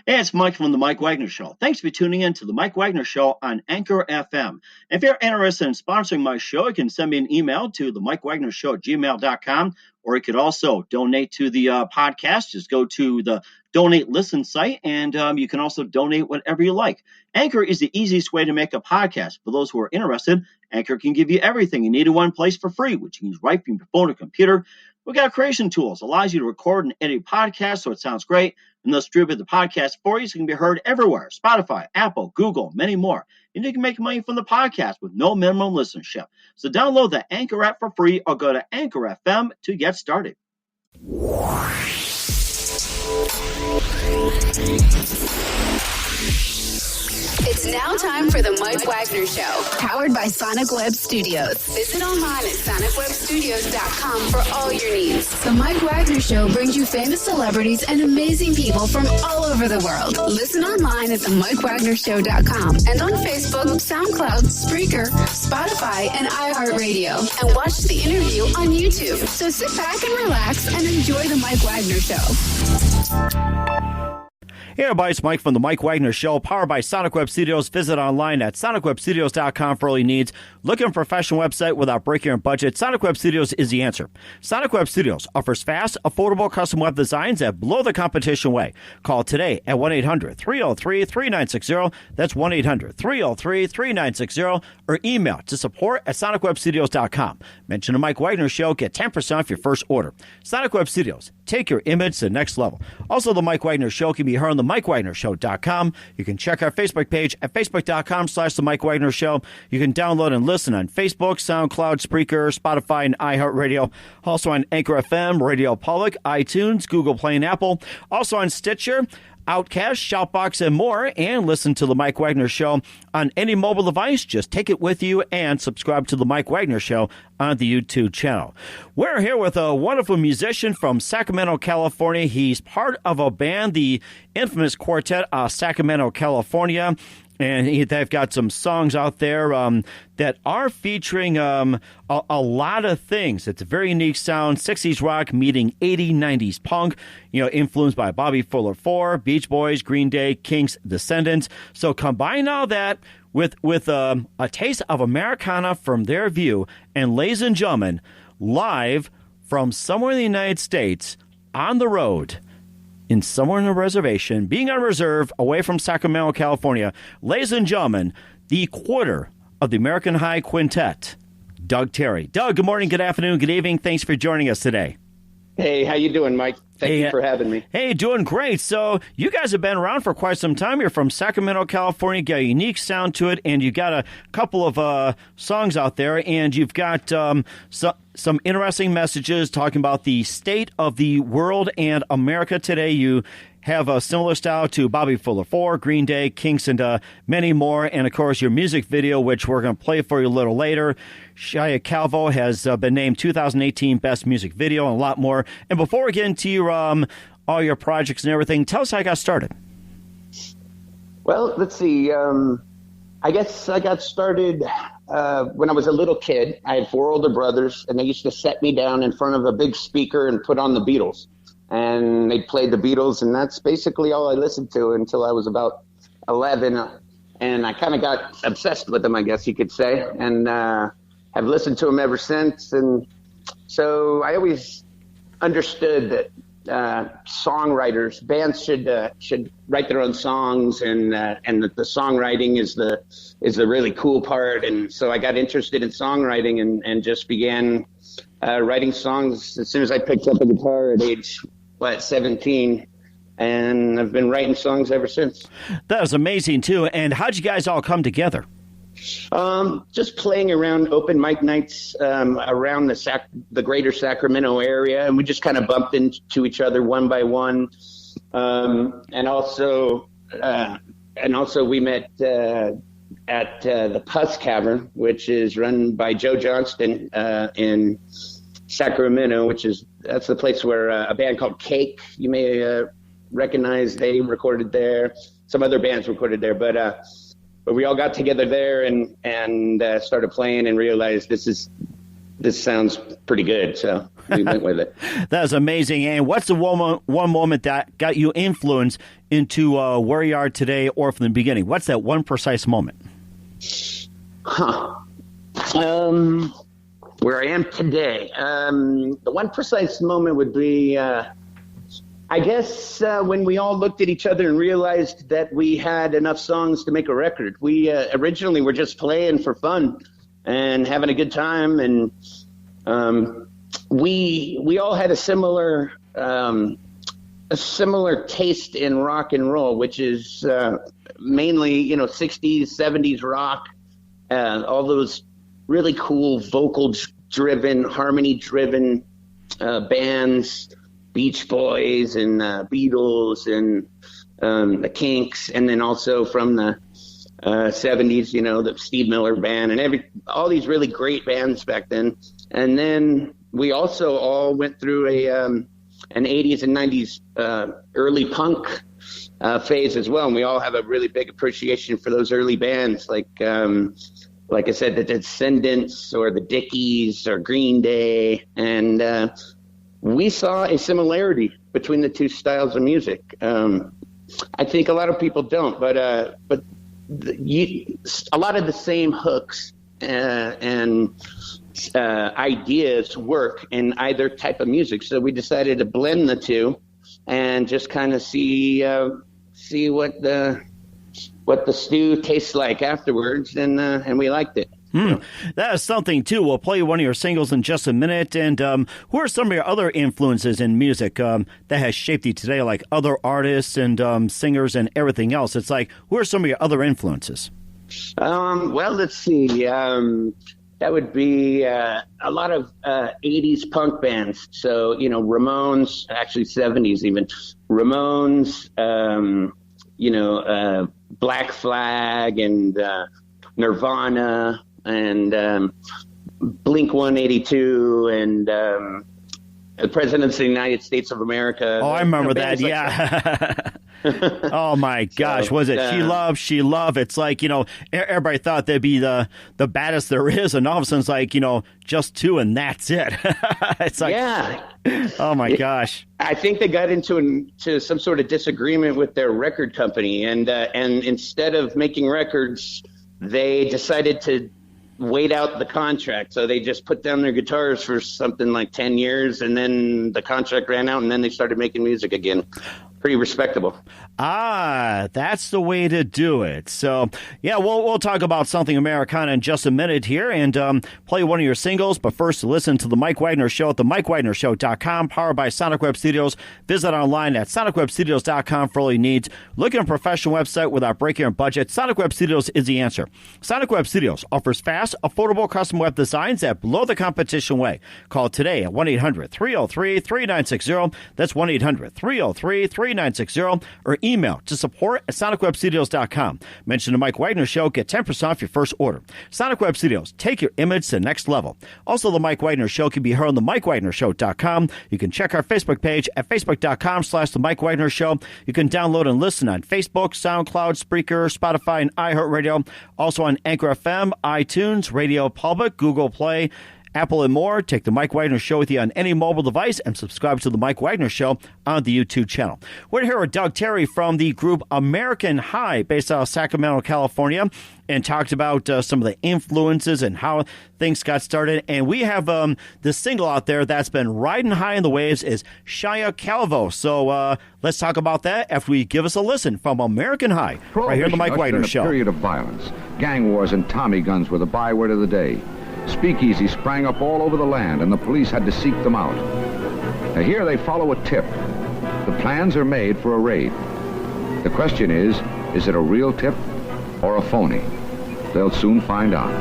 Hey, it's Mike from the Mike Wagner Show. Thanks for tuning in to the Mike Wagner Show on Anchor FM. If you're interested in sponsoring my show, you can send me an email to the Mike Wagner Show at gmail.com, or you could also donate to the podcast. Just go to the Donate Listen site, and you can also donate whatever you like. Anchor is the easiest way to make a podcast. For those who are interested, Anchor can give you everything you need in one place for free, which you can use right from your phone or computer. We've got creation tools, allows you to record and edit podcasts so it sounds great, and they'll distribute the podcast for you so it can be heard everywhere. Spotify, Apple, Google, many more. And you can make money from the podcast with no minimum listenership. So download the Anchor app for free or go to Anchor FM to get started. It's now time for the Mike Wagner Show, powered by Sonic Web Studios. Visit online at sonicwebstudios.com for all your needs. The Mike Wagner Show brings you famous celebrities and amazing people from all over the world. Listen online at themikewagnershow.com and on Facebook, SoundCloud, Spreaker, Spotify, and iHeart Radio. And watch the interview on YouTube. So sit back and relax and enjoy the Mike Wagner Show. Hey everybody, it's Mike from the Mike Wagner Show, powered by Sonic Web Studios. Visit online at sonicwebstudios.com for all your needs. Looking for a professional website without breaking your budget? Sonic Web Studios is the answer. Sonic Web Studios offers fast, affordable custom web designs that blow the competition away. Call today at 1-800-303-3960. That's 1-800-303-3960. Or email to support@sonicwebstudios.com. Mention the Mike Wagner Show. Get 10% off your first order. Sonic Web Studios. Take your image to the next level. Also, the Mike Wagner Show can be heard on the MikeWagnerShow.com. You can check our Facebook page at Facebook.com/The Mike Wagner Show. You can download and listen on Facebook, SoundCloud, Spreaker, Spotify, and iHeart Radio. Also on Anchor FM, Radio Public, iTunes, Google Play, and Apple. Also on Stitcher, Outcast, Shoutbox, and more. And listen to The Mike Wagner Show on any mobile device. Just take it with you and subscribe to The Mike Wagner Show on the YouTube channel. We're here with a wonderful musician from Sacramento, California. He's part of a band, the infamous quartet, Sacramento, California. And they've got some songs out there that are featuring a lot of things. It's a very unique sound, 60s rock meeting 80s, 90s punk, influenced by Bobby Fuller 4, Beach Boys, Green Day, Kinks, Descendants. So combine all that with a taste of Americana from their view. And ladies and gentlemen, live from somewhere in the United States, on the road, somewhere in a reservation, being on reserve away from Sacramento, California, ladies and gentlemen, the quarter of the American High Quintet, Doug Terry. Doug, good morning, good afternoon, good evening. Thanks for joining us today. Hey, how you doing, Mike? Thank you for having me. Hey, doing great. So you guys have been around for quite some time. You're from Sacramento, California. Got a unique sound to it, and you've got a couple of songs out there, and you've got some interesting messages talking about the state of the world and America today. You have a similar style to Bobby Fuller 4, Green Day, Kinks, and many more. And, of course, your music video, which we're going to play for you a little later. Shia Calvo has been named 2018 Best Music Video and a lot more. And before we get into your all your projects and everything, tell us how you got started. Well, let's see. I guess I got started when I was a little kid. I had 4 older brothers, and they used to set me down in front of a big speaker and put on the Beatles. And they played the Beatles, and that's basically all I listened to until I was about 11. And I kind of got obsessed with them, I guess you could say, and have listened to them ever since. And so I always understood that songwriters, bands should write their own songs, and that the songwriting is the really cool part. And so I got interested in songwriting and just began writing songs as soon as I picked up a guitar at age 17, and I've been writing songs ever since. That was amazing too. And how'd you guys all come together? Just playing around open mic nights around the greater Sacramento area, and we just kind of bumped into each other one by one. And also we met at the Puss Cavern, which is run by Joe Johnston in Sacramento, that's the place where a band called Cake, you may recognize, they recorded there. Some other bands recorded there, but we all got together there and started playing and realized this is this sounds pretty good. So we went with it. That's amazing. And what's the one moment that got you influenced into where you are today, or from the beginning? What's that one precise moment? Where I am today. The one precise moment would be, I guess, when we all looked at each other and realized that we had enough songs to make a record. We originally were just playing for fun and having a good time, and we all had a similar taste in rock and roll, which is mainly 60s, 70s rock, all those really cool vocal-driven, harmony-driven bands, Beach Boys and Beatles and the Kinks, and then also from the 70s, the Steve Miller Band and all these really great bands back then. And then we also all went through an 80s and 90s early punk phase as well, and we all have a really big appreciation for those early bands, like I said, the Descendants or the Dickies or Green Day, and we saw a similarity between the two styles of music. I think a lot of people don't, but a lot of the same hooks and ideas work in either type of music. So we decided to blend the two and just kind of see what the stew tastes like afterwards, and we liked it. That is something, too. We'll play one of your singles in just a minute. And who are some of your other influences in music that has shaped you today, like other artists and singers and everything else? It's like, who are some of your other influences? Well, let's see. That would be a lot of 80s punk bands. So, Ramones, actually 70s even. Ramones, Black Flag and Nirvana and Blink-182 and the President of the United States of America. Oh, I remember that, yeah. Oh, my gosh. Was it She Love? It's like, everybody thought they'd be the baddest there is, and all of a sudden it's like, just two, and that's it. It's like, yeah. Oh, my gosh. I think they got into some sort of disagreement with their record company, and instead of making records, they decided to wait out the contract. So they just put down their guitars for something like 10 years, and then the contract ran out, and then they started making music again. Pretty respectable. Ah, that's the way to do it. So, yeah, we'll talk about something Americana in just a minute here and play one of your singles. But first, listen to The Mike Wagner Show at themikewagnershow.com, powered by Sonic Web Studios. Visit online at sonicwebstudios.com for all your needs. Look at a professional website without breaking your budget. Sonic Web Studios is the answer. Sonic Web Studios offers fast, affordable custom web designs that blow the competition away. Call today at 1-800-303-3960. That's 1-800-303-3960. Or email to support@sonicwebstudios.com. Mention the Mike Wagner Show. Get 10% off your first order. Sonic Web Studios. Take your image to the next level. Also, the Mike Wagner Show can be heard on the MikeWagnerShow.com. You can check our Facebook page at Facebook.com/the Mike Wagner Show. You can download and listen on Facebook, SoundCloud, Spreaker, Spotify, and iHeart Radio. Also on Anchor FM, iTunes, Radio Public, Google Play, Apple, and more. Take the Mike Wagner Show with you on any mobile device and subscribe to the Mike Wagner Show on the YouTube channel. We're here with Doug Terry from the group American High, based out of Sacramento, California, and talked about some of the influences and how things got started. And we have this single out there that's been riding high in the waves is Shia Calvo. So let's talk about that after we give us a listen from American High, right here on the Mike Wagner Show. A period of violence. Gang wars and Tommy guns were the byword of the day. Speakeasies sprang up all over the land, and the police had to seek them out. Now here they follow a tip. The plans are made for a raid. The question is it a real tip or a phony? They'll soon find out.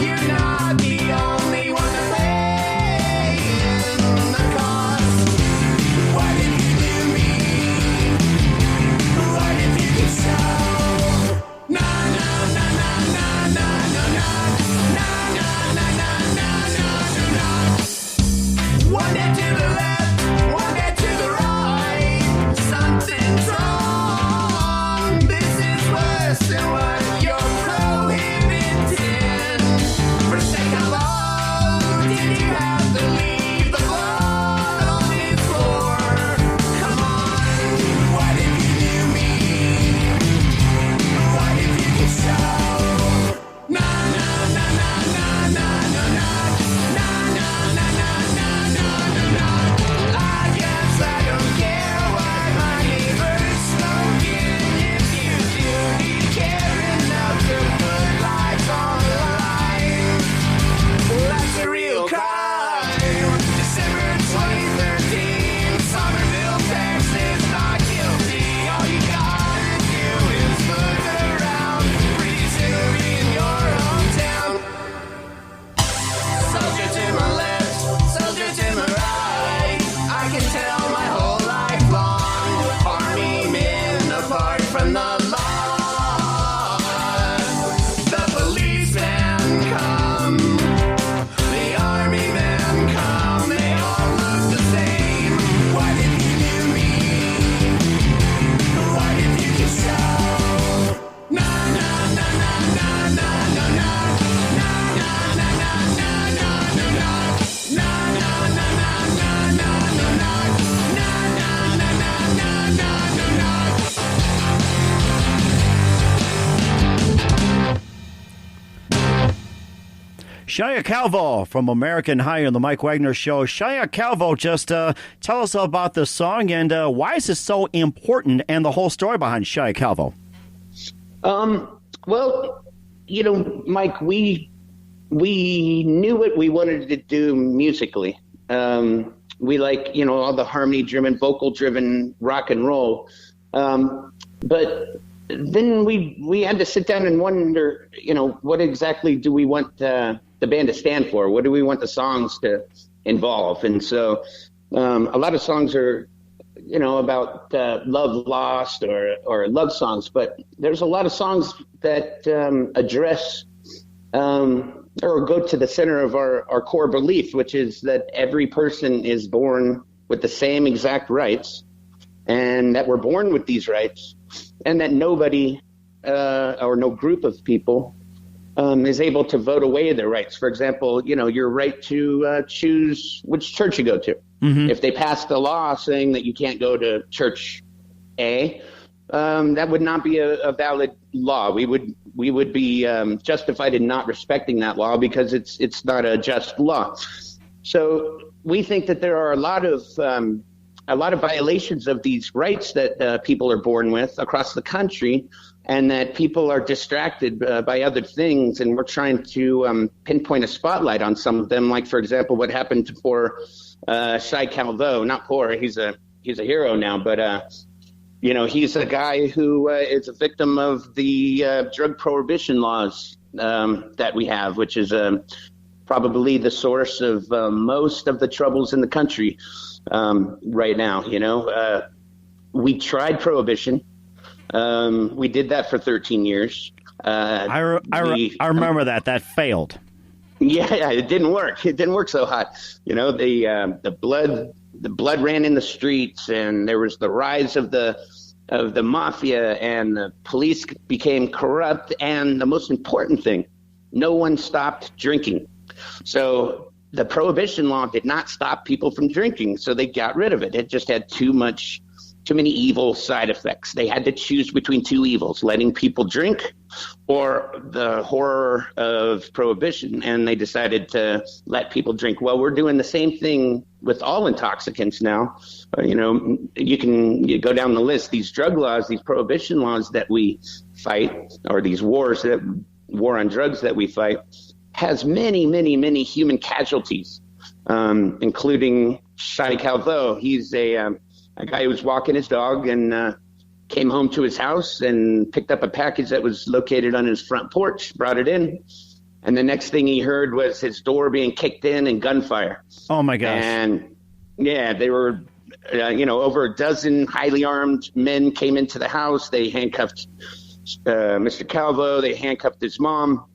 You're not the only one. from the law. The policemen come, the army men come, they all look the same. What if you knew me? What if you could show? Na na na na na na na na. Na na na na na na na na. Na na na na na na na na. Na na na na na na na. Shia Calvo from American High on the Mike Wagner Show. Shia Calvo, just tell us about the song and why is this so important and the whole story behind Shia Calvo. Well, you know, Mike, we knew what we wanted to do musically. We like, you know, all the harmony-driven, vocal-driven rock and roll. But then we had to sit down and wonder, you know, what exactly do we want the band to stand for? What do we want the songs to involve? And so a lot of songs are, you know, about love lost or love songs, but there's a lot of songs that address or go to the center of our core belief, which is that every person is born with the same exact rights, and that we're born with these rights, and that nobody or no group of people is able to vote away their rights. For example, you know, your right to choose which church you go to. Mm-hmm. If they passed a law saying that you can't go to church A, that would not be a valid law. We would be justified in not respecting that law because it's not a just law. So we think that there are a lot of violations of these rights that people are born with across the country, and that people are distracted by other things, and we're trying to pinpoint a spotlight on some of them. Like, for example, what happened for Shia Calvo. Not poor, he's a hero now, but you know, he's a guy who is a victim of the drug prohibition laws that we have, which is probably the source of most of the troubles in the country right now. You know, we tried prohibition. We did that for 13 years. I remember that failed. Yeah, it didn't work. It didn't work so hot. You know, the blood ran in the streets, and there was the rise of the mafia, and the police became corrupt. And the most important thing, no one stopped drinking. So the prohibition law did not stop people from drinking, so they got rid of it. It just had too many evil side effects. They had to choose between two evils, letting people drink or the horror of prohibition, and they decided to let people drink. Well, we're doing the same thing with all intoxicants now. You know, you go down the list, these drug laws, these prohibition laws that we fight, or these war on drugs that we fight, has many, many, many human casualties, including Shia Calvo. He's a guy who was walking his dog and came home to his house and picked up a package that was located on his front porch, brought it in, and the next thing he heard was his door being kicked in and gunfire. Oh, my gosh. And, yeah, they were, over a dozen highly armed men came into the house. They handcuffed Mr. Calvo. They handcuffed his mom,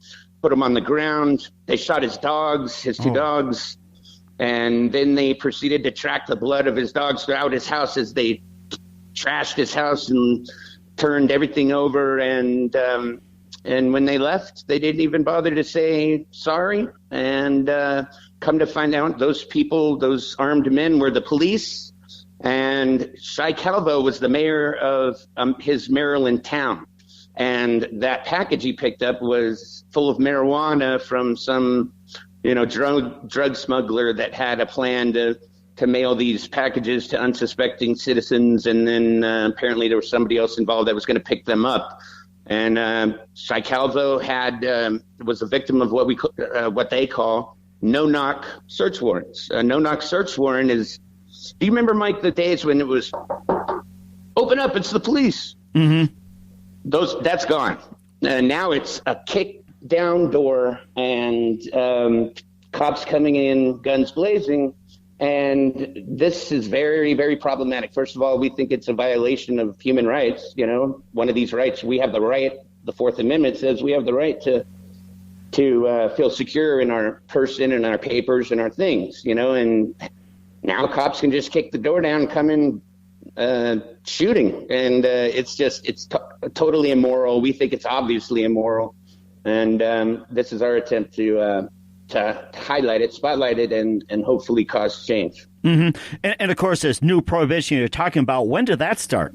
put him on the ground. They shot his dogs, his two dogs. And then they proceeded to track the blood of his dogs throughout his house as they trashed his house and turned everything over. And when they left, they didn't even bother to say sorry. And come to find out, those people, those armed men, were the police. And Shia Calvo was the mayor of his Maryland town. And that package he picked up was full of marijuana from some drug smuggler that had a plan to mail these packages to unsuspecting citizens. And then apparently there was somebody else involved that was going to pick them up. And Shia Calvo was a victim of what they call no-knock search warrants. A no-knock search warrant is, do you remember, Mike, the days when it was, open up, it's the police? Mm-hmm. That's gone. Now it's a kick down door and cops coming in, guns blazing, And this is very, very problematic. First of all, we think it's a violation of human rights. You know, one of these rights, we have the right, the Fourth Amendment says we have the right to feel secure in our person and our papers and our things, you know, and now cops can just kick the door down and come in shooting. And it's totally immoral. We think it's obviously immoral. And this is our attempt to highlight it, spotlight it, and hopefully cause change. Mm-hmm. And of course, this new prohibition you're talking about, when did that start?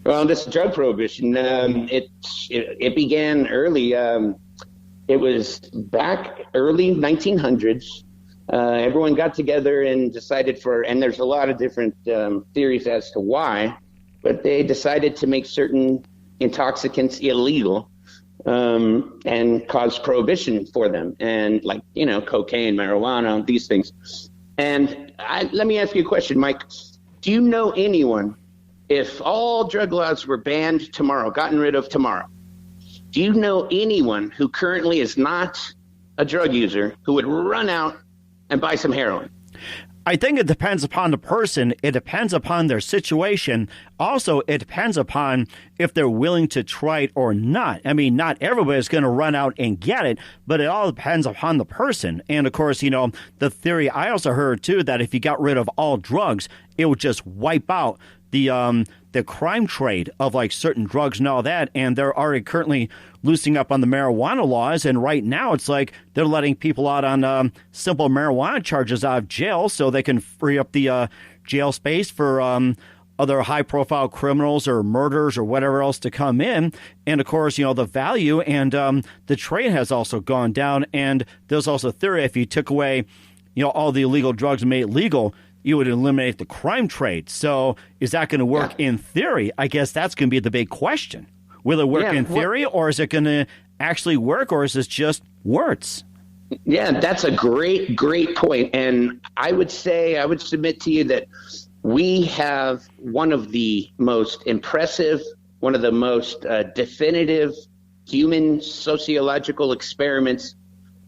Well, this drug prohibition, it began early. It was back early 1900s. Everyone got together and decided and there's a lot of different theories as to why, but they decided to make certain intoxicants illegal. And cause prohibition for them, and like, you know, cocaine, marijuana, these things. And let me ask you a question, Mike. Do you know anyone, if all drug laws were banned tomorrow, gotten rid of tomorrow, do you know anyone who currently is not a drug user who would run out and buy some heroin? I think it depends upon the person. It depends upon their situation. Also, it depends upon if they're willing to try it or not. I mean, not everybody's going to run out and get it, but it all depends upon the person. And of course, you know, the theory I also heard too, that if you got rid of all drugs, it would just wipe out the crime trade of like certain drugs and all that. And they're already currently loosening up on the marijuana laws. And right now it's like they're letting people out on simple marijuana charges out of jail so they can free up the jail space for other high profile criminals or murders or whatever else to come in. And of course, you know, the value and the trade has also gone down. And there's also theory if you took away, you know, all the illegal drugs and made it legal, you would eliminate the crime trade. So is that going to work in theory? I guess that's going to be the big question. Will it work in theory, or is it going to actually work, or is this just words? Yeah, that's a great point. And I would submit to you that we have one of the most impressive, one of the most definitive human sociological experiments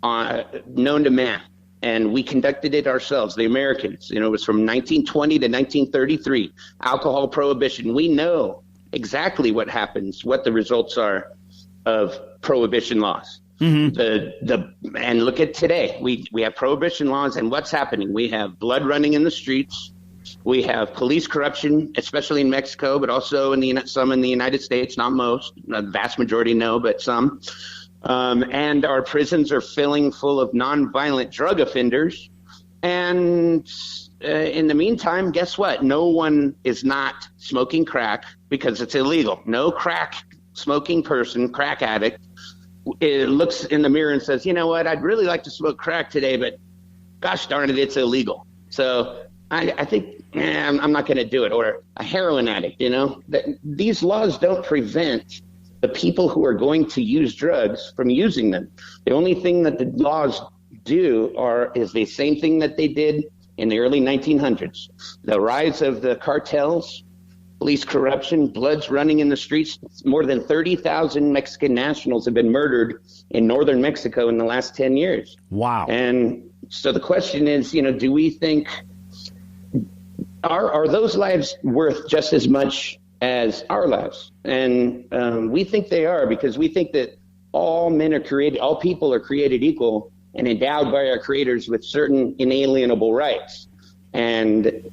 known to man. And we conducted it ourselves, the Americans. You know, it was from 1920 to 1933, alcohol prohibition. We know exactly what happens, what the results are of prohibition laws. Mm-hmm. And look at today. We have prohibition laws, and what's happening? We have blood running in the streets. We have police corruption, especially in Mexico, but also some in the United States, not most. The vast majority no, but some. And our prisons are filling full of nonviolent drug offenders. And in the meantime, guess what? No one is not smoking crack because it's illegal. No crack smoking person, crack addict, looks in the mirror and says, you know what? I'd really like to smoke crack today, but gosh darn it, it's illegal. So I think I'm not going to do it. Or a heroin addict, you know, these laws don't prevent the people who are going to use drugs from using them. The only thing that the laws do is the same thing that they did in the early 1900s. The rise of the cartels, police corruption, blood's running in the streets. More than 30,000 Mexican nationals have been murdered in northern Mexico in the last 10 years. Wow. And so the question is, you know, do we think, are those lives worth just as much as our lives? And we think they are, because we think that all people are created equal and endowed by our creators with certain inalienable rights. And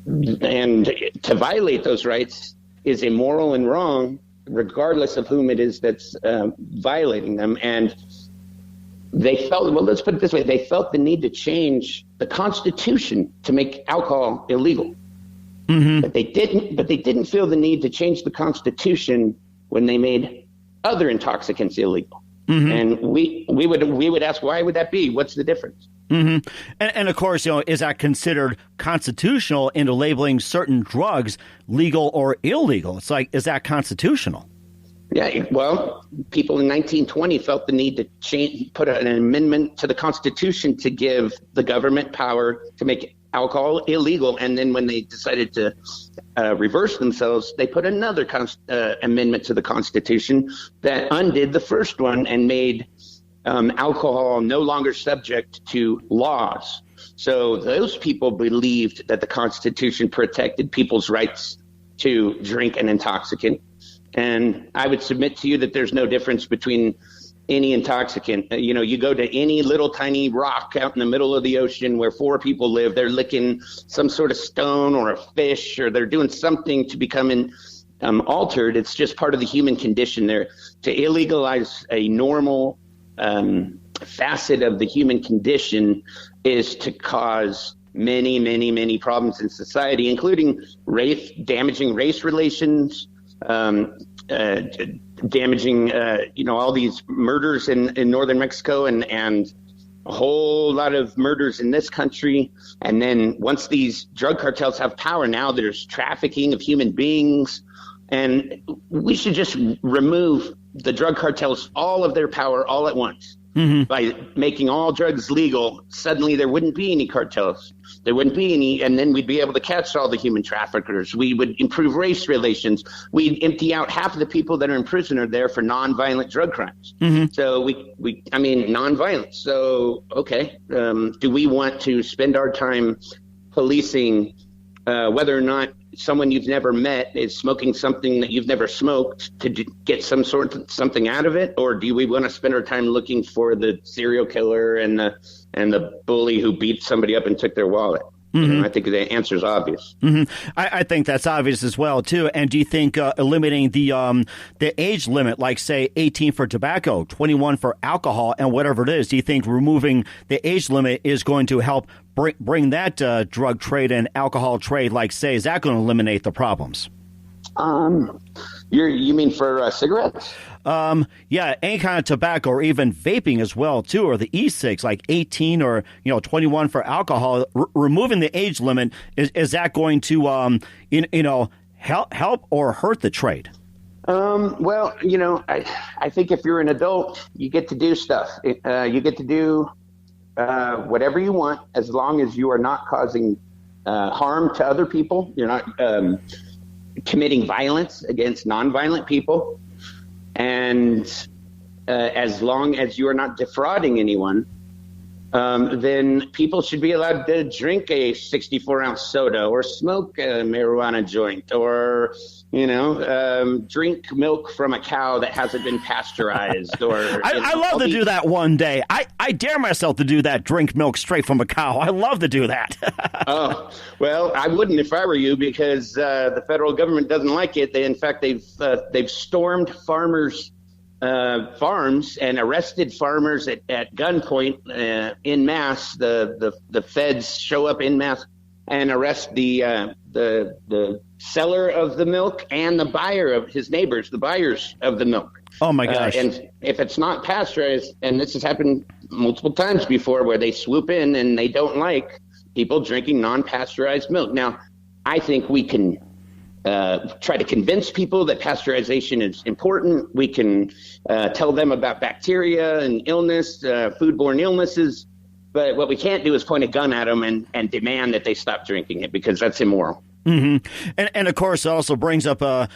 to violate those rights is immoral and wrong, regardless of whom it is that's violating them. And they felt, well, let's put it this way, they felt the need to change the Constitution to make alcohol illegal. Mm-hmm. But they didn't feel the need to change the Constitution when they made other intoxicants illegal. Mm-hmm. And we would ask, why would that be? What's the difference? Mm-hmm. And of course, you know, is that considered constitutional into labeling certain drugs legal or illegal? It's like, is that constitutional? Yeah, well, people in 1920 felt the need to put an amendment to the Constitution to give the government power to make alcohol illegal. And then when they decided to reverse themselves, they put another amendment to the Constitution that undid the first one and made alcohol no longer subject to laws. So those people believed that the Constitution protected people's rights to drink an intoxicant. And I would submit to you that there's no difference between any intoxicant. You go to any little tiny rock out in the middle of the ocean where 4 people live, they're licking some sort of stone or a fish, or they're doing something to become altered. It's just part of the human condition there. To illegalize a normal facet of the human condition is to cause many, many, many problems in society, including damaging race relations, damaging, all these murders in northern Mexico and a whole lot of murders in this country. And then once these drug cartels have power, now there's trafficking of human beings. And we should just remove the drug cartels, all of their power all at once. By making all drugs legal, suddenly there wouldn't be any cartels. There wouldn't be any, and then we'd be able to catch all the human traffickers. We would improve race relations. We'd empty out half of the people that are in prison are there for nonviolent drug crimes. So nonviolent. So, okay, do we want to spend our time policing whether or not someone you've never met is smoking something that you've never smoked to get something out of it? Or do we want to spend our time looking for the serial killer and the bully who beat somebody up and took their wallet? I think the answer is obvious. I think that's obvious as well, too. And do you think eliminating the age limit, like, say, 18 for tobacco, 21 for alcohol, and whatever it is, do you think removing the age limit is going to help bring that drug trade and alcohol trade, like, say, is that going to eliminate the problems? You mean for cigarettes? Yeah, any kind of tobacco or even vaping as well, too, or the e-cigs, like 18 or 21 for alcohol. Removing the age limit, is that going to help or hurt the trade? Well, I think if you're an adult, you get to do stuff. You get to do whatever you want as long as you are not causing harm to other people. You're not committing violence against nonviolent people. And as long as you are not defrauding anyone, then people should be allowed to drink a 64-ounce soda or smoke a marijuana joint or, drink milk from a cow that hasn't been pasteurized. Or I love to do that one day. I dare myself to do that, drink milk straight from a cow. I love to do that. Oh, well, I wouldn't if I were you, because the federal government doesn't like it. They've stormed farmers' farms and arrested farmers at gunpoint en masse. The feds show up en masse and arrest the seller of the milk and the buyer of his neighbors, the buyers of the milk. Oh my gosh! And if it's not pasteurized, and this has happened multiple times before, where they swoop in and they don't like people drinking non-pasteurized milk. Now, I think we can try to convince people that pasteurization is important. We can tell them about bacteria and illness, foodborne illnesses. But what we can't do is point a gun at them and demand that they stop drinking it, because that's immoral. And of course, it also brings up a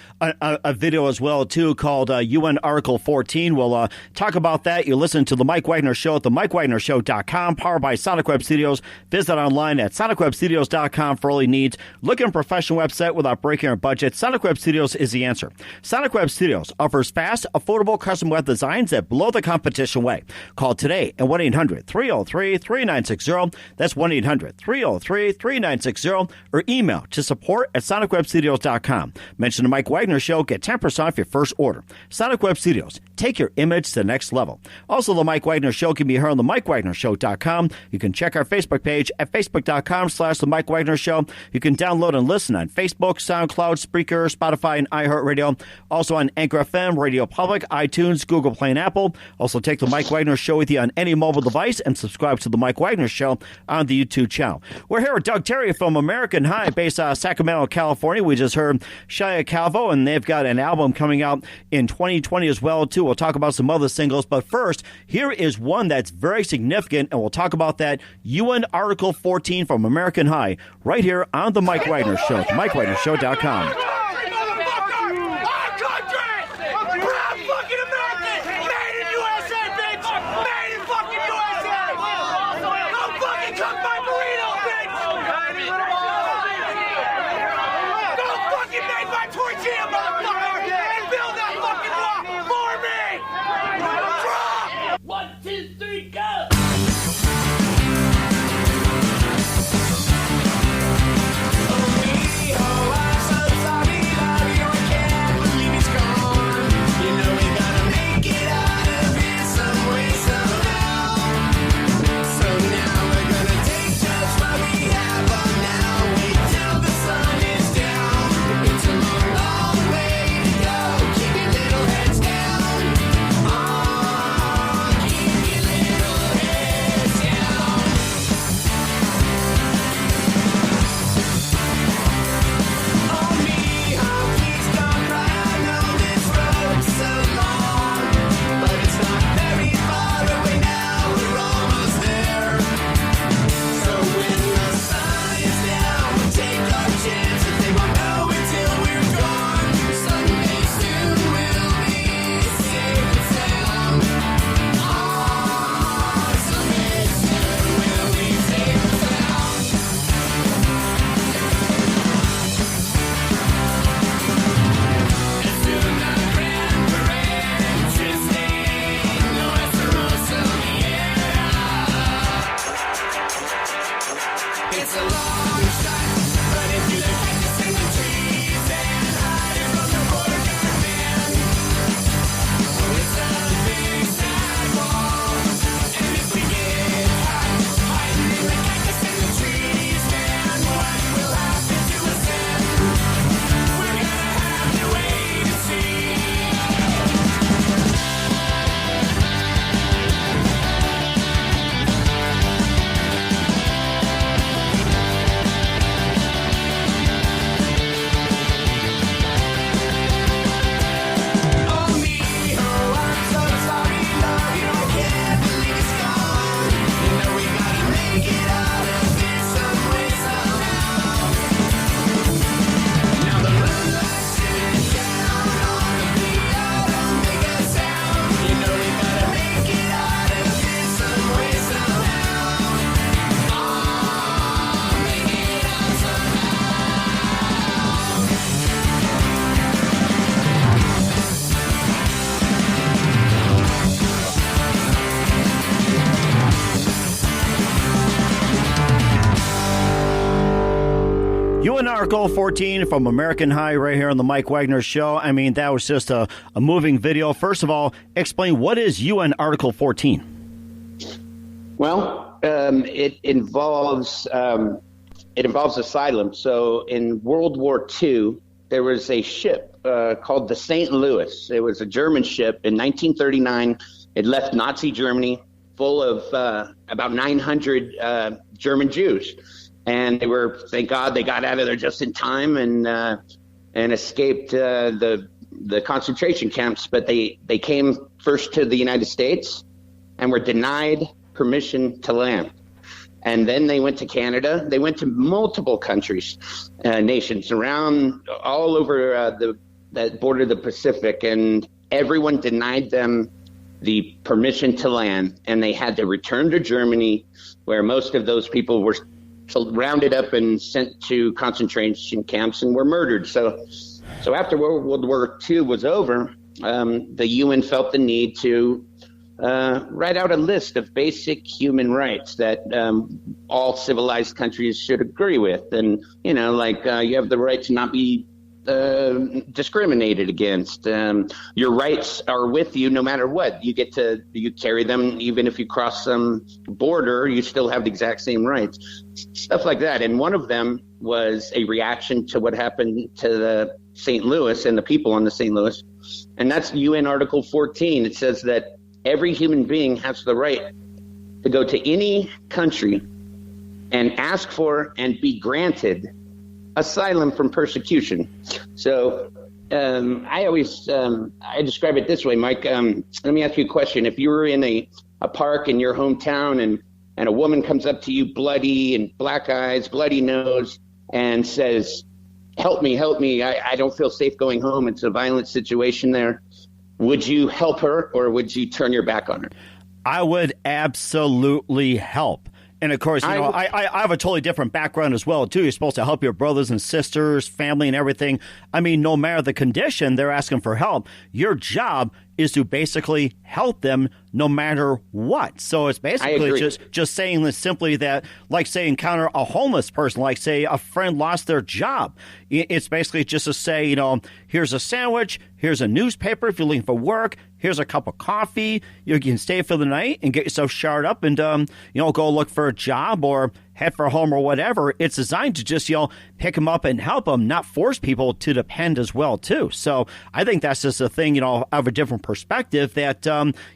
video as well, too, called UN Article 14. We'll talk about that. You listen to The Mike Wagner Show at themikewagnershow.com, powered by Sonic Web Studios. Visit online at sonicwebstudios.com for all your needs. Look at a professional website without breaking our budget. Sonic Web Studios is the answer. Sonic Web Studios offers fast, affordable custom web designs that blow the competition away. Call today at 1-800-303-3960. That's 1-800-303-3960. Or email to support@sonicwebstudios.com. Mention the Mike Wagner Show. Get 10% off your first order. Sonic Web Studios. Take your image to the next level. Also, the Mike Wagner Show can be heard on the MikeWagnerShow.com. You can check our Facebook page at Facebook.com/The Mike Wagner Show. You can download and listen on Facebook, SoundCloud, Spreaker, Spotify, and iHeart Radio. Also on Anchor FM, Radio Public, iTunes, Google Play, and Apple. Also, take the Mike Wagner Show with you on any mobile device and subscribe to the Mike Wagner Show on the YouTube channel. We're here with Doug Terry from American High, based out of Sacramento, California. We just heard Shia Calvo, and they've got an album coming out in 2020 as well, too. We'll talk about some other singles, but first, here is one that's very significant, and we'll talk about that. UN Article 14 from American High, right here on The Mike Wagner Show, at MikeWagnerShow.com. Made in fucking USA! Don't fucking cook my burrito! Article 14 from American High right here on the Mike Wagner Show. I mean, that was just a moving video. First of all, explain what is UN Article 14? Well, it involves asylum. So in World War II, there was a ship called the St. Louis. It was a German ship in 1939. It left Nazi Germany full of about 900 German Jews. And they were, thank God, they got out of there just in time and escaped the concentration camps. But they came first to the United States and were denied permission to land. And then they went to Canada. They went to multiple countries, nations around all over that border of the Pacific, and everyone denied them the permission to land. And they had to return to Germany, where most of those people were rounded up and sent to concentration camps and were murdered. So after World War II was over, the UN felt the need to write out a list of basic human rights that all civilized countries should agree with. And, you know, like you have the right to not be discriminated against. Your rights are with you no matter what. You carry them even if you cross some border, you still have the exact same rights. Stuff like that. And one of them was a reaction to what happened to the St. Louis and the people on the St. Louis. And that's UN Article 14. It says that every human being has the right to go to any country and ask for and be granted asylum from persecution. So I always I describe it this way, Mike. Let me ask you a question. If you were in a park in your hometown and a woman comes up to you bloody and black eyes, bloody nose, and says, help me, I don't feel safe going home. It's a violent situation there. Would you help her or would you turn your back on her? I would absolutely help. And of course, I have a totally different background as well, too. You're supposed to help your brothers and sisters, family and everything. I mean, no matter the condition, they're asking for help. Your job is to basically help them no matter what. So it's basically just saying this simply that, like, say, encounter a homeless person, like, say, a friend lost their job. It's basically just to say, you know, here's a sandwich, here's a newspaper if you're looking for work, here's a cup of coffee, you can stay for the night and get yourself showered up and, go look for a job or head for home or whatever. It's designed to just, pick them up and help them, not force people to depend as well, too. So I think that's just a thing, out of a different perspective that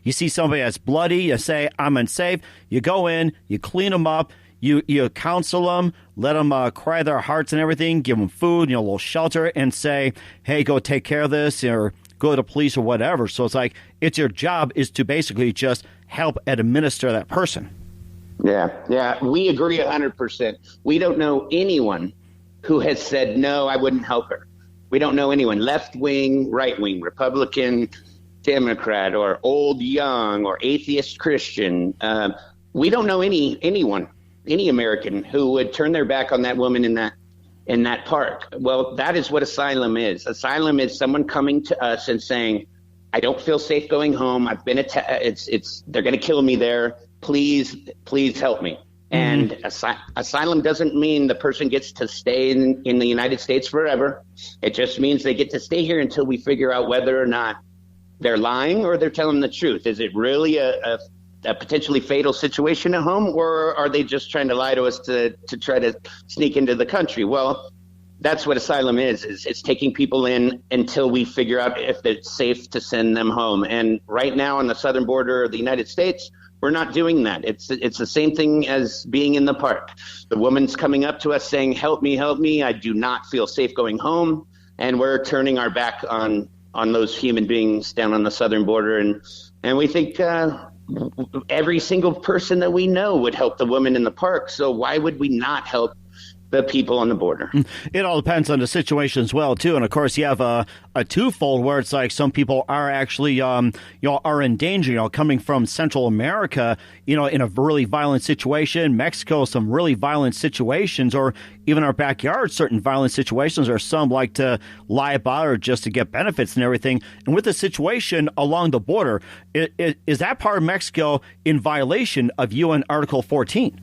you see somebody that's bloody, you say, I'm unsafe. You go in, you clean them up, you counsel them, let them cry their hearts and everything, give them food, a little shelter, and say, hey, go take care of this or go to the police or whatever. So it's like, it's your job is to basically just help administer that person. Yeah, we agree 100%. We don't know anyone who has said, no, I wouldn't help her. We don't know anyone, left wing, right wing, Republican, Democrat, or old, young, or atheist Christian. We don't know anyone, any American who would turn their back on that woman in that park. Well, that is what asylum is. Asylum is someone coming to us and saying, I don't feel safe going home. I've been attacked. They're going to kill me there. Please help me. And asylum doesn't mean the person gets to stay in the United States forever. It just means they get to stay here until we figure out whether or not they're lying or they're telling the truth. Is it really a potentially fatal situation at home, or are they just trying to lie to us to try to sneak into the country? Well, that's what asylum is. It's taking people in until we figure out if it's safe to send them home. And right now on the southern border of the United States, we're not doing that. It's the same thing as being in the park. The woman's coming up to us saying, help me. I do not feel safe going home. And we're turning our back on those human beings down on the southern border. And we think every single person that we know would help the woman in the park. So why would we not help the people on the border? It all depends on the situation as well, too. And of course, you have a twofold where it's like some people are actually, are in danger, coming from Central America, in a really violent situation. Mexico, some really violent situations, or even our backyard, certain violent situations, or some like to lie about or just to get benefits and everything. And with the situation along the border, is that part of Mexico in violation of UN Article 14?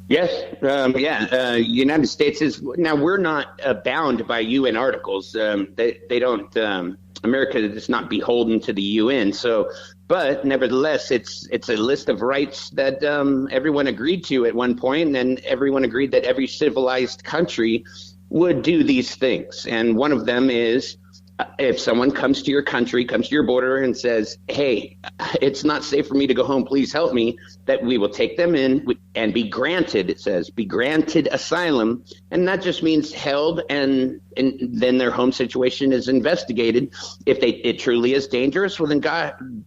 Yes, United States is now. We're not bound by UN articles. They don't. America is not beholden to the UN. So, but nevertheless, it's a list of rights that everyone agreed to at one point, and everyone agreed that every civilized country would do these things. And one of them is, if someone comes to your country, comes to your border and says, hey, it's not safe for me to go home, please help me, that we will take them in and be granted, it says, be granted asylum. And that just means held, and then their home situation is investigated. If it truly is dangerous, well, then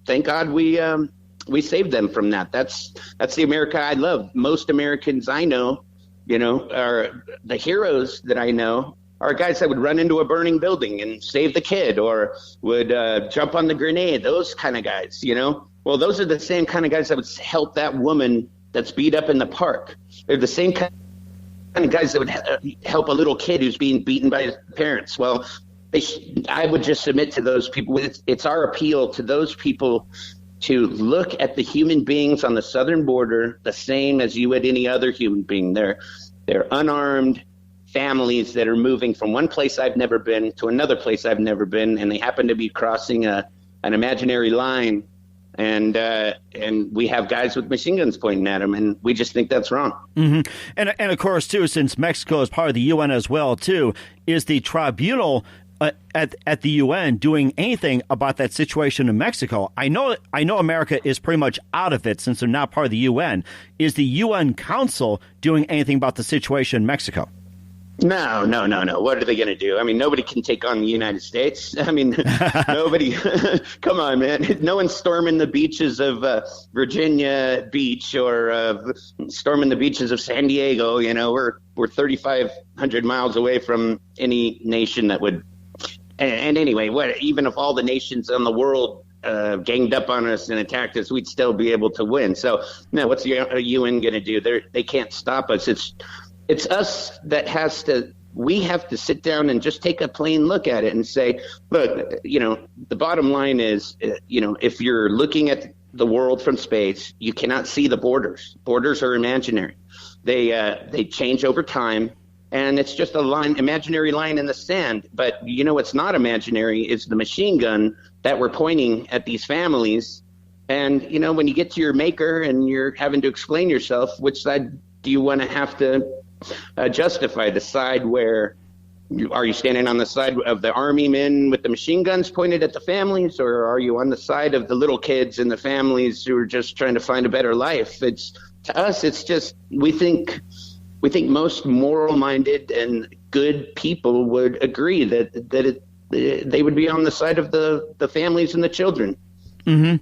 thank God we saved them from that. That's the America I love. Most Americans I know, are the heroes that I know are guys that would run into a burning building and save the kid, or would jump on the grenade, those kind of guys, Well, those are the same kind of guys that would help that woman that's beat up in the park. They're the same kind of guys that would help a little kid who's being beaten by his parents. Well, I would just submit to those people. It's our appeal to those people to look at the human beings on the southern border the same as you would any other human being. They're unarmed families that are moving from one place I've never been to another place I've never been, and they happen to be crossing an imaginary line, and we have guys with machine guns pointing at them, and we just think that's wrong. Mm-hmm. And of course, too, since Mexico is part of the UN as well, too, is the tribunal at the UN doing anything about that situation in Mexico? I know America is pretty much out of it since they're not part of the UN. Is the UN Council doing anything about the situation in Mexico? No. What are they going to do? I mean, nobody can take on the United States. I mean, nobody. Come on, man. No one's storming the beaches of Virginia Beach or storming the beaches of San Diego. We're 3,500 miles away from any nation that would. And anyway, even if all the nations in the world ganged up on us and attacked us, we'd still be able to win. So, no, what's the UN going to do? They can't stop us. It's us that we have to sit down and just take a plain look at it and say, look, the bottom line is, if you're looking at the world from space, you cannot see the borders. Borders are imaginary. They change over time, and it's just imaginary line in the sand. But what's not imaginary is the machine gun that we're pointing at these families. And, when you get to your maker and you're having to explain yourself, which side do you want to have to justify? The side where are you standing on the side of the army men with the machine guns pointed at the families, or are you on the side of the little kids and the families who are just trying to find a better life? To us, it's just we think most moral-minded and good people would agree that they would be on the side of the families and the children. Mm-hmm.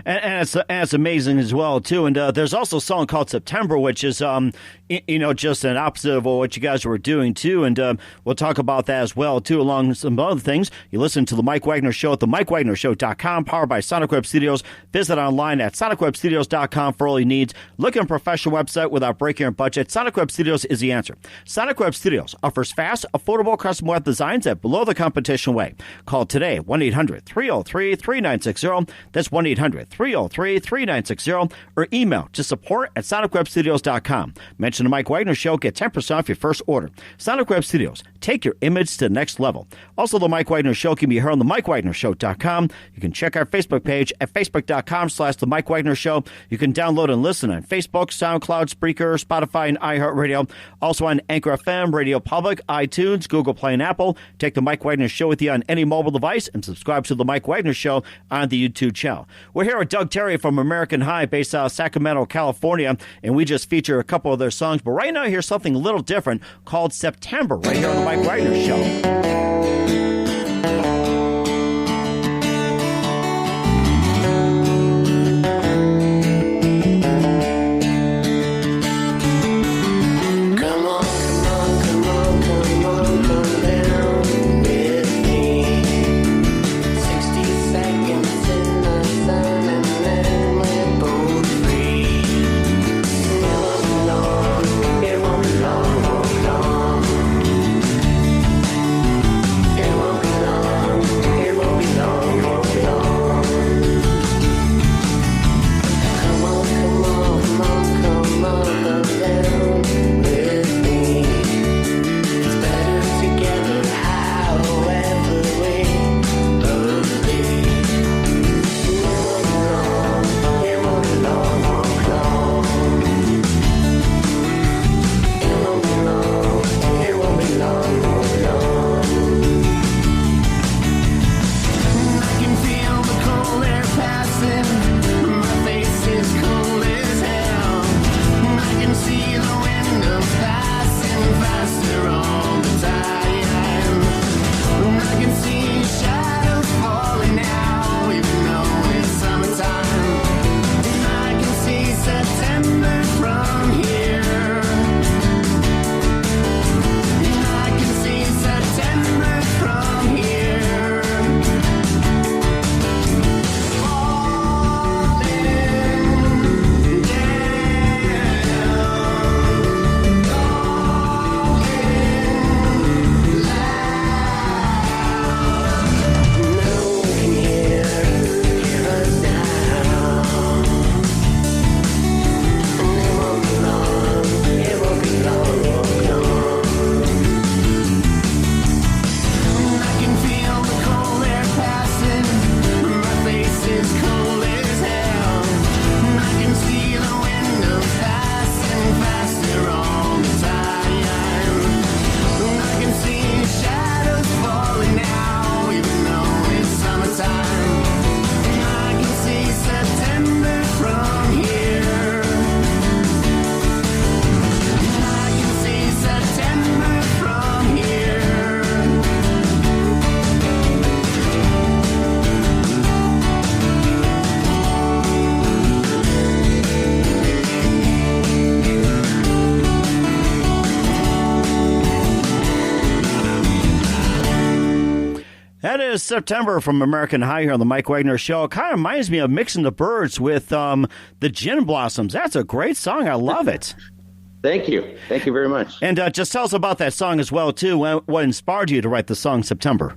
And it's amazing as well, too. And there's also a song called September, which is, just an opposite of what you guys were doing, too. And we'll talk about that as well, too, along with some other things. You listen to The Mike Wagner Show at themikewagnershow.com, powered by Sonic Web Studios. Visit online at sonicwebstudios.com for all your needs. Look at a professional website without breaking your budget. Sonic Web Studios is the answer. Sonic Web Studios offers fast, affordable custom web designs at below the competition way. Call today, 1-800-303-3960. That's 1-800-303-3960, or email to support@sonicwebstudios.com. Mention the Mike Wagner Show, get 10% off your first order. Sonic Web Studios, take your image to the next level. Also, the Mike Wagner Show can be heard on the MikeWagnerShow.com. You can check our Facebook page at facebook.com/the Mike Wagner Show. You can download and listen on Facebook, SoundCloud, Spreaker, Spotify, and iHeart Radio. Also on Anchor FM, Radio Public, iTunes, Google Play, and Apple. Take the Mike Wagner Show with you on any mobile device and subscribe to the Mike Wagner Show on the YouTube channel. We're here with Doug Terry from American High, based out of Sacramento, California, and we just feature a couple of their songs. But right now, here's something a little different called September, right here on the Mike Wagner Show. It is September from American High here on the Mike Wagner Show. It kind of reminds me of Mixing the Birds with the Gin Blossoms. That's a great song. I love it. Thank you. Thank you very much. And just tell us about that song as well, too. What inspired you to write the song September?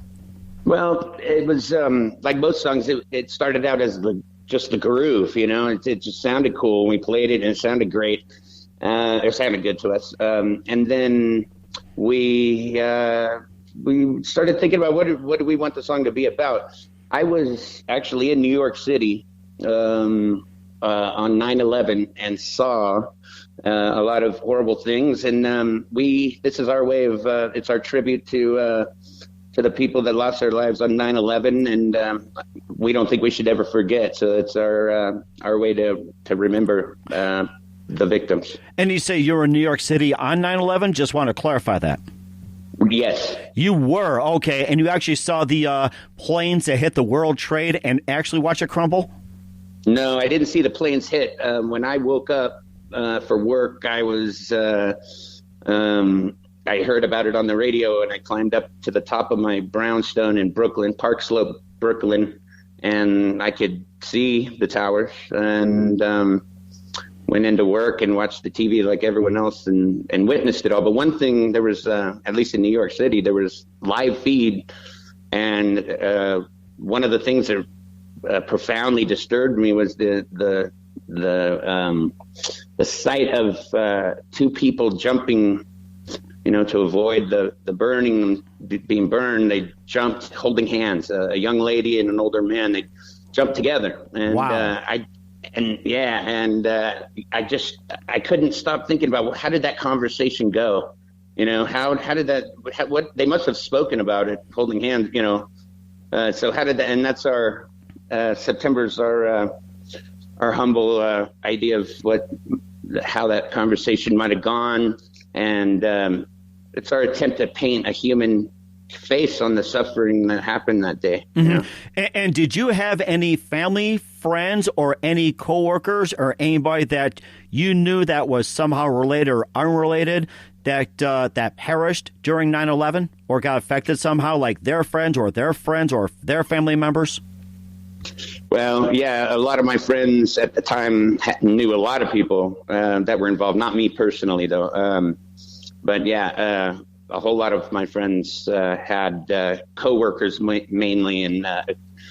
Well, it was like most songs, it started out as just the groove, you know. It just sounded cool when we played it, and it sounded great. It sounded good to us. And then we started thinking about what do we want the song to be about. I was actually in New York City on 9/11 and saw a lot of horrible things, and this is our way of it's our tribute to the people that lost their lives on 9/11, and we don't think we should ever forget. So it's our way to remember the victims. And you say you were in New York City on 9/11? Just want to clarify that. Yes. You were? Okay. And you actually saw the planes that hit the World Trade and actually watch it crumble? No, I didn't see the planes hit. When I woke up for work, I was I heard about it on the radio, and I climbed up to the top of my brownstone in Brooklyn, Park Slope, Brooklyn, and I could see the towers, and went into work and watched the TV like everyone else and witnessed it all. But one thing, there was, at least in New York City, there was live feed, and one of the things that profoundly disturbed me was the sight of two people jumping, you know, to avoid the burning, being burned. They jumped holding hands, a young lady and an older man. They jumped together. And wow. I couldn't stop thinking about how did that conversation go? You know, how did that, what they must have spoken about it, holding hands, you know. So how did that, and that's our, September's our humble idea of how that conversation might have gone. And it's our attempt to paint a human face on the suffering that happened that day. Mm-hmm. You know? And did you have any family, friends, or any coworkers or anybody that you knew that was somehow related or unrelated that perished during 9/11 or got affected somehow, like their friends or their family members? Well, yeah, a lot of my friends at the time knew a lot of people that were involved. Not me personally, though. But yeah, a whole lot of my friends had coworkers mainly and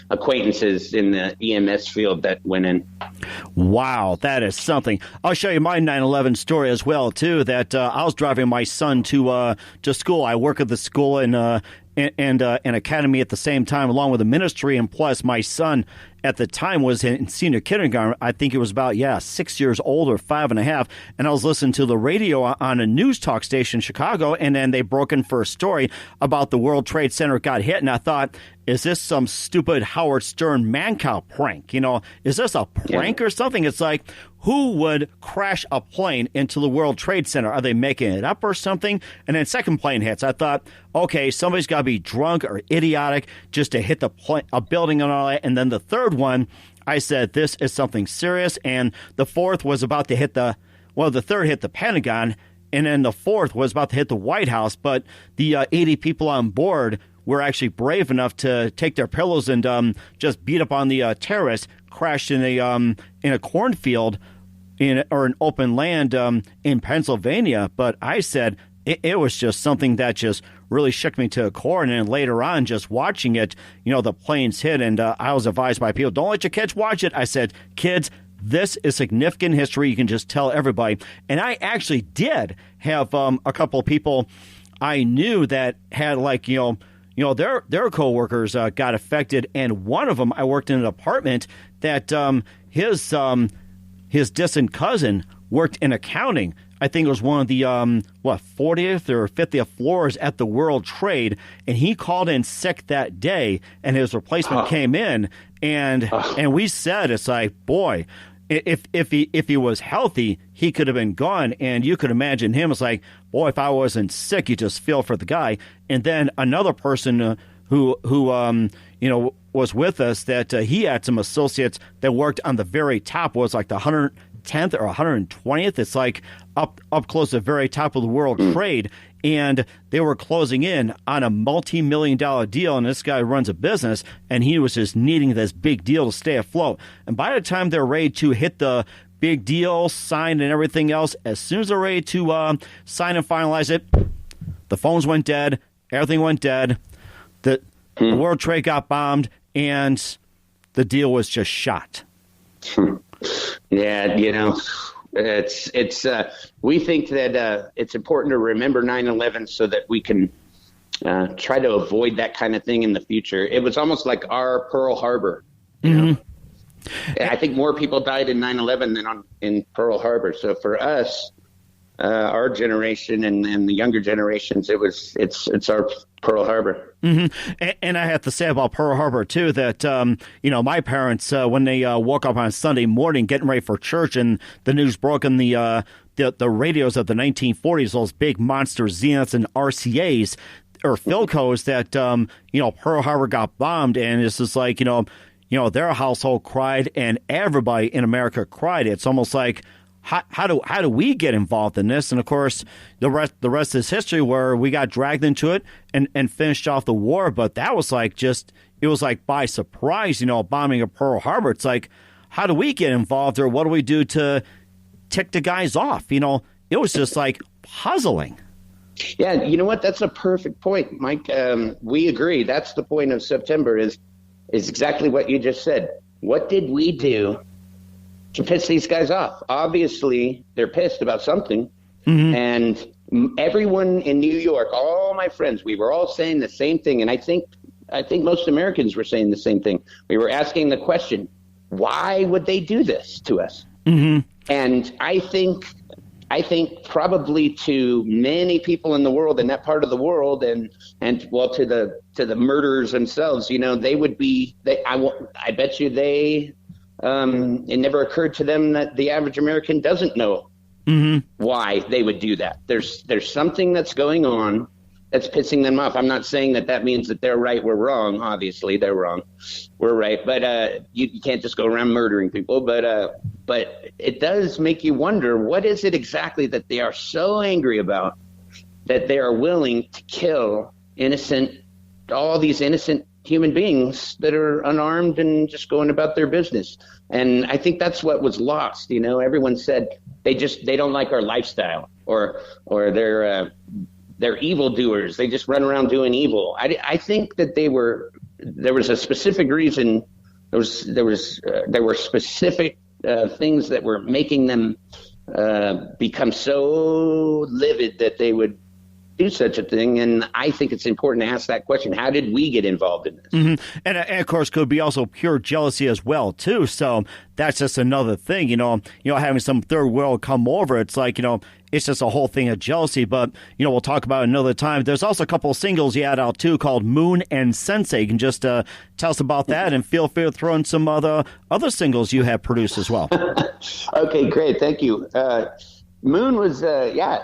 acquaintances in the EMS field that went in. Wow, that is something. I'll show you my 9/11 story as well, too, that I was driving my son to school. I work at the school and an academy at the same time, along with the ministry, and plus my son at the time was in senior kindergarten. I think he was about 6 years old or 5.5, and I was listening to the radio on a news talk station in Chicago, and then they broke in for a story about the World Trade Center got hit, and I thought, is this some stupid Howard Stern man-cow prank? You know, is this a prank or something? It's like, who would crash a plane into the World Trade Center? Are they making it up or something? And then second plane hits. I thought, okay, somebody's got to be drunk or idiotic just to hit a building and all that. And then the third one, I said, this is something serious. And the fourth was about to hit the third hit the Pentagon, and then the fourth was about to hit the White House. But the 80 people on board were actually brave enough to take their pillows and just beat up on the terrorists, crashed in a cornfield or an open land in Pennsylvania. But I said it was just something that just really shook me to the core. And then later on, just watching it, you know, the planes hit, and I was advised by people, don't let your kids watch it. I said, kids, this is significant history. You can just tell everybody. And I actually did have a couple of people I knew that had, like, you know, their coworkers got affected, and one of them, I worked in an apartment that his distant cousin worked in accounting. I think it was one of the 40th or 50th floors at the World Trade, and he called in sick that day, and his replacement came in, and we said, it's like, boy, if he was healthy, he could have been gone. And you could imagine him. It's like, boy, if I wasn't sick, you just feel for the guy. And then another person who was with us, that he had some associates that worked on the very top, was like the 110th or 120th. It's like up close to the very top of the World Trade. and they were closing in on a multi-million-dollar deal, and this guy runs a business, and he was just needing this big deal to stay afloat. And by the time they're ready to hit the big deal, sign and everything else, as soon as they're ready to sign and finalize it, the phones went dead, everything went dead, the World Trade got bombed, and the deal was just shot. Yeah, it's we think that it's important to remember 9/11 so that we can try to avoid that kind of thing in the future. It was almost like our Pearl Harbor. You know? I think more people died in 9/11 than in Pearl Harbor. So for us, our generation and the younger generations, it's our Pearl Harbor. And I have to say about Pearl Harbor too that my parents when they woke up on Sunday morning getting ready for church and the news broke on the radios of the 1940s, those big monster Zeniths and RCAs or Philcos that Pearl Harbor got bombed, and it's just like their household cried and everybody in America cried. It's almost like, how do we get involved in this? And of course, the rest is history, where we got dragged into it and finished off the war. But that was like it was like by surprise, bombing of Pearl Harbor. It's like, how do we get involved, or what do we do to tick the guys off? It was just like puzzling. Yeah, you know what? That's a perfect point, Mike. We agree. That's the point of September is exactly what you just said. What did we do to piss these guys off? Obviously, they're pissed about something. And everyone in New York, all my friends, we were all saying the same thing. And I think most Americans were saying the same thing. We were asking the question, why would they do this to us? And I think probably to many people in the world, in that part of the world, and well, to the murderers themselves, they would be. I bet you it never occurred to them that the average American doesn't know why they would do that. There's something that's going on that's pissing them off. I'm not saying that means that they're right, we're wrong. Obviously, they're wrong, we're right. But you can't just go around murdering people. But it does make you wonder, what is it exactly that they are so angry about that they are willing to kill all these innocent human beings that are unarmed and just going about their business? And I think that's what was lost. Everyone said they don't like our lifestyle, or they're evildoers. They just run around doing evil. I think that there was a specific reason. There were specific things that were making them become so livid that they would do such a thing. And I think it's important to ask that question. How did we get involved in this? And of course, could be also pure jealousy as well, too. So that's just another thing, having some third world come over. It's like, it's just a whole thing of jealousy. But, we'll talk about it another time. There's also a couple of singles you had out, too, called Moon and Sensei. You can just tell us about that, and feel free to throw in some other singles you have produced as well. Okay, great. Thank you. Moon was,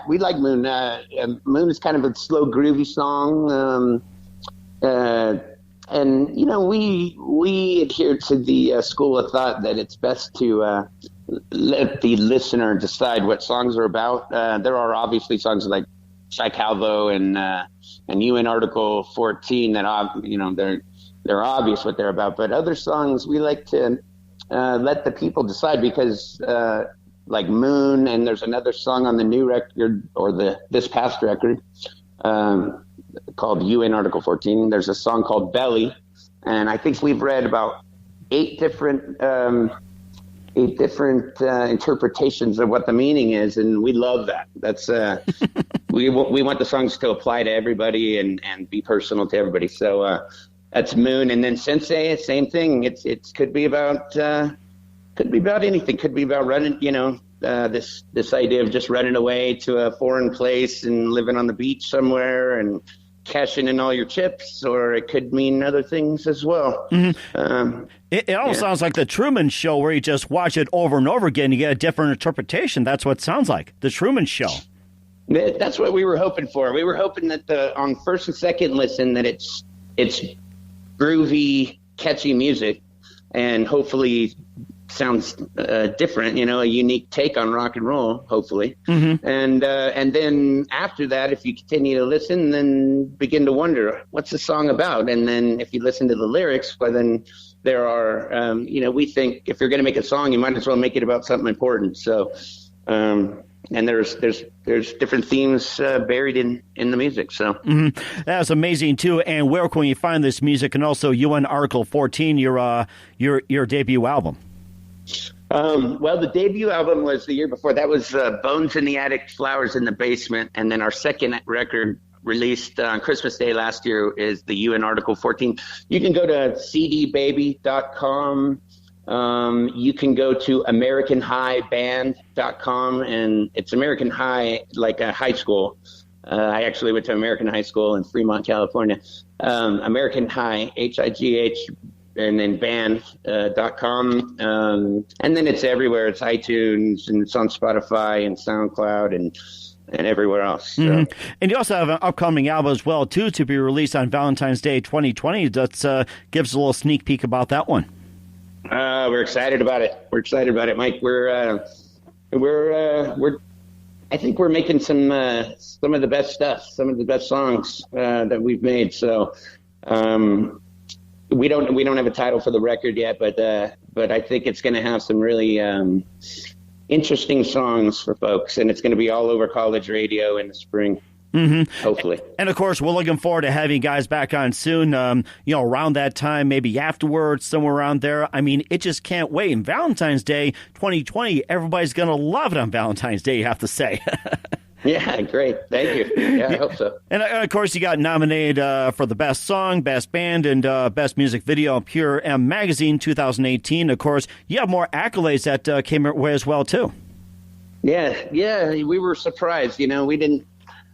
we like Moon. Moon is kind of a slow, groovy song. And, we adhere to the school of thought that it's best to let the listener decide what songs are about. There are obviously songs like Shy Calvo and UN Article 14 that, they're obvious what they're about. But other songs we like to let the people decide, because like Moon, and there's another song on the new record, or this past record, called UN Article 14. There's a song called Belly, and I think we've read about eight different interpretations of what the meaning is, and we love that. That's we want the songs to apply to everybody and be personal to everybody. So that's Moon. And then Sensei, same thing. It could be about anything. Could be about running, this idea of just running away to a foreign place and living on the beach somewhere and cashing in all your chips, or it could mean other things as well. It almost sounds like the Truman Show, where you just watch it over and over again. You get a different interpretation. That's what it sounds like. The Truman Show. That's what we were hoping for. We were hoping that on first and second listen that it's groovy, catchy music, and hopefully sounds different, a unique take on rock and roll, hopefully. And then after that, if you continue to listen, then begin to wonder, what's the song about? And then if you listen to the lyrics, well, then there are, we think if you're going to make a song, you might as well make it about something important. So, and there's different themes buried in the music. So That's amazing too. And where can we find this music? And also UN Article 14, your debut album. Well, the debut album was the year before. That was Bones in the Attic, Flowers in the Basement. And then our second record, released on Christmas Day last year, is the UN Article 14. You can go to cdbaby.com. You can go to AmericanHighBand.com, and it's American High, like a high school. I actually went to American High School in Fremont, California. American High, HIGH, and then band.com. And then it's everywhere. It's iTunes, and it's on Spotify and SoundCloud and everywhere else. So. And you also have an upcoming album as well, too, to be released on Valentine's Day 2020. Let's give us a little sneak peek about that one. We're excited about it. We're excited about it, Mike. I think we're making some of the best stuff, some of the best songs that we've made. So we don't have a title for the record yet, but I think it's going to have some really interesting songs for folks, and it's going to be all over college radio in the spring. Hopefully. And of course, we're looking forward to having you guys back on soon, around that time, maybe afterwards, somewhere around there. I mean, it just can't wait. And Valentine's Day 2020, everybody's going to love it on Valentine's Day, you have to say. Yeah, great. Thank you. Yeah, I hope so. And of course, you got nominated for the Best Song, Best Band, and Best Music Video on Pure M Magazine 2018. Of course, you have more accolades that came your way as well, too. Yeah, we were surprised.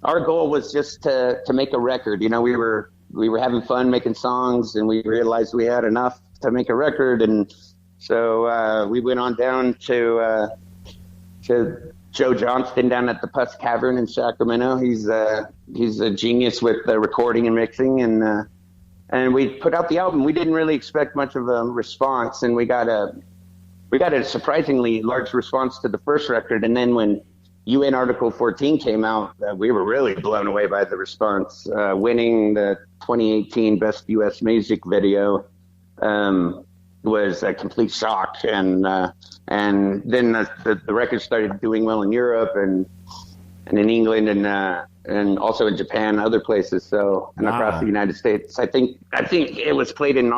Our goal was just to make a record. We were having fun making songs, and we realized we had enough to make a record. And so we went on down to Joe Johnston down at the Puss Cavern in Sacramento. He's a genius with recording and mixing, and we put out the album. We didn't really expect much of a response, and we got a surprisingly large response to the first record. And then when UN Article 14 came out, we were really blown away by the response. Winning the 2018 Best U.S. Music Video was a complete shock, and then the record started doing well in Europe and in England and also in Japan and other places. So and across the United States, I think it was played in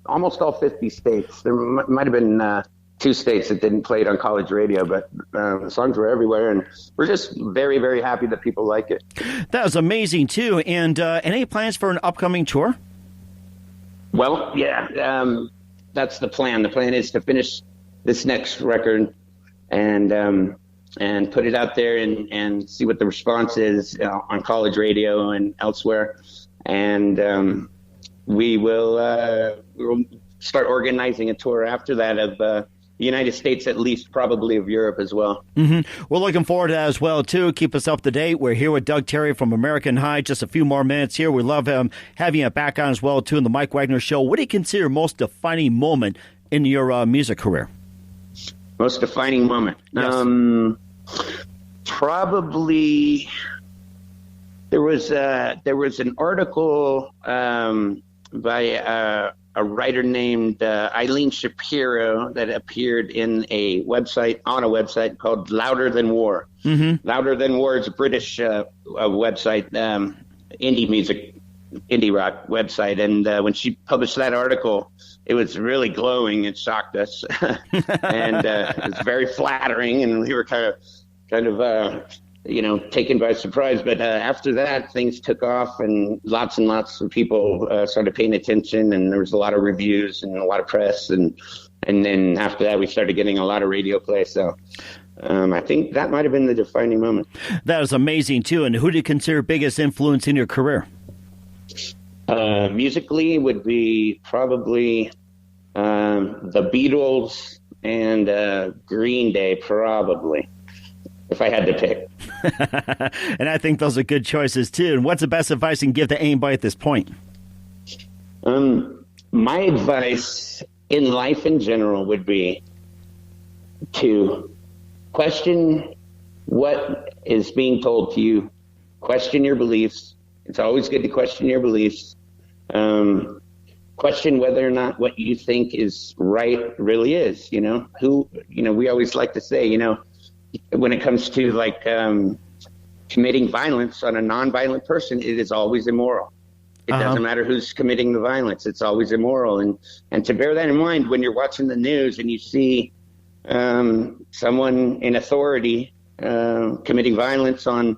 almost all 50 states. There might have been 2 states that didn't play it on college radio, but the songs were everywhere, and we're just very, very happy that people like it. That was amazing, too. And any plans for an upcoming tour? Well, yeah, that's the plan. The plan is to finish this next record and put it out there and see what the response is on college radio and elsewhere. And we will start organizing a tour after that of the United States, at least, probably of Europe as well. We're looking forward to that as well, too. Keep us up to date. We're here with Doug Terry from American High. Just a few more minutes here. We love having you back on as well, too, in the Mike Wagner Show. What do you consider most defining moment in your music career? Most defining moment? Yes. Probably there was an article by a writer named Eileen Shapiro that appeared on a website called Louder Than War. Louder Than War is a British website, indie rock website. And when she published that article, it was really glowing. It shocked us. And it was very flattering, and we were kind of taken by surprise. But after that, things took off, and lots of people started paying attention, and there was a lot of reviews and a lot of press. And then after that, we started getting a lot of radio play. So I think that might have been the defining moment. That is amazing, too. And who do you consider biggest influence in your career? Musically would be probably the Beatles and Green Day, probably, if I had to pick. And I think those are good choices, too. And what's the best advice you can give to anybody at this point? My advice in life in general would be to question what is being told to you, question your beliefs. It's always good to question your beliefs. Question whether or not what you think is right really is, we always like to say, when it comes to like committing violence on a nonviolent person, it is always immoral. It doesn't matter who's committing the violence. It's always immoral. And to bear that in mind when you're watching the news and you see someone in authority committing violence on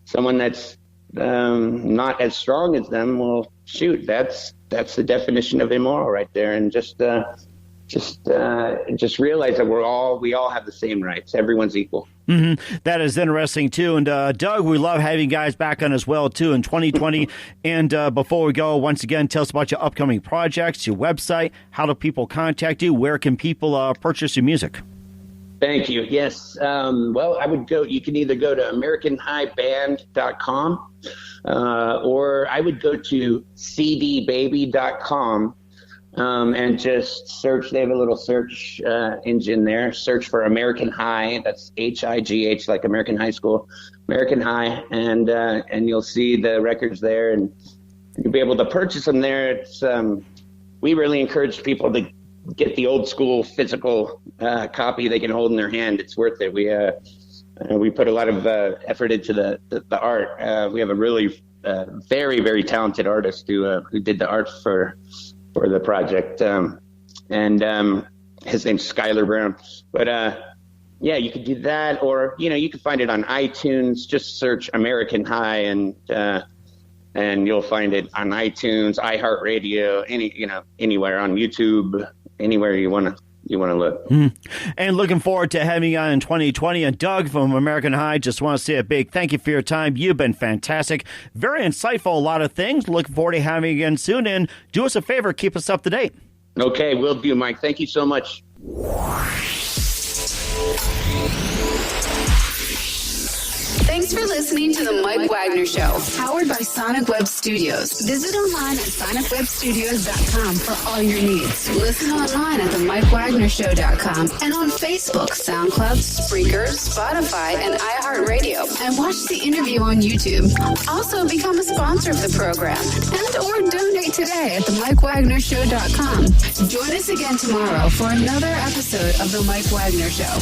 someone that's not as strong as them, well, shoot, that's the definition of immoral right there. And just realize that we all have the same rights. Everyone's equal. Mm-hmm. That is interesting, too. And, Doug, we love having you guys back on as well, too, in 2020. And before we go, once again, tell us about your upcoming projects, your website, how do people contact you, where can people purchase your music? Thank you. Yes. Well, you can either go to AmericanHighBand.com or I would go to cdbaby.com and just search. They have a little search engine there. Search for American High. That's HIGH, like American High School, American High. And you'll see the records there and you'll be able to purchase them there. It's we really encourage people to get the old school physical copy they can hold in their hand. It's worth it. We put a lot of effort into the art. We have a really very, very talented artist who did the art for the project. And his name's Skylar Brown. But yeah, you could do that, or you can find it on iTunes. Just search American High and you'll find it on iTunes, iHeart Radio, anywhere on YouTube. Anywhere you want to look. And looking forward to having you on in 2020. And Doug from American High, just want to say a big thank you for your time. You've been fantastic. Very insightful, a lot of things. Looking forward to having you again soon. And do us a favor, keep us up to date. Okay, will do, Mike. Thank you so much. Thanks for listening to The Mike Wagner Show, powered by Sonic Web Studios. Visit online at sonicwebstudios.com for all your needs. Listen online at themikewagnershow.com and on Facebook, SoundCloud, Spreaker, Spotify, and iHeart Radio. And watch the interview on YouTube. Also, become a sponsor of the program or donate today at themikewagnershow.com. Join us again tomorrow for another episode of The Mike Wagner Show.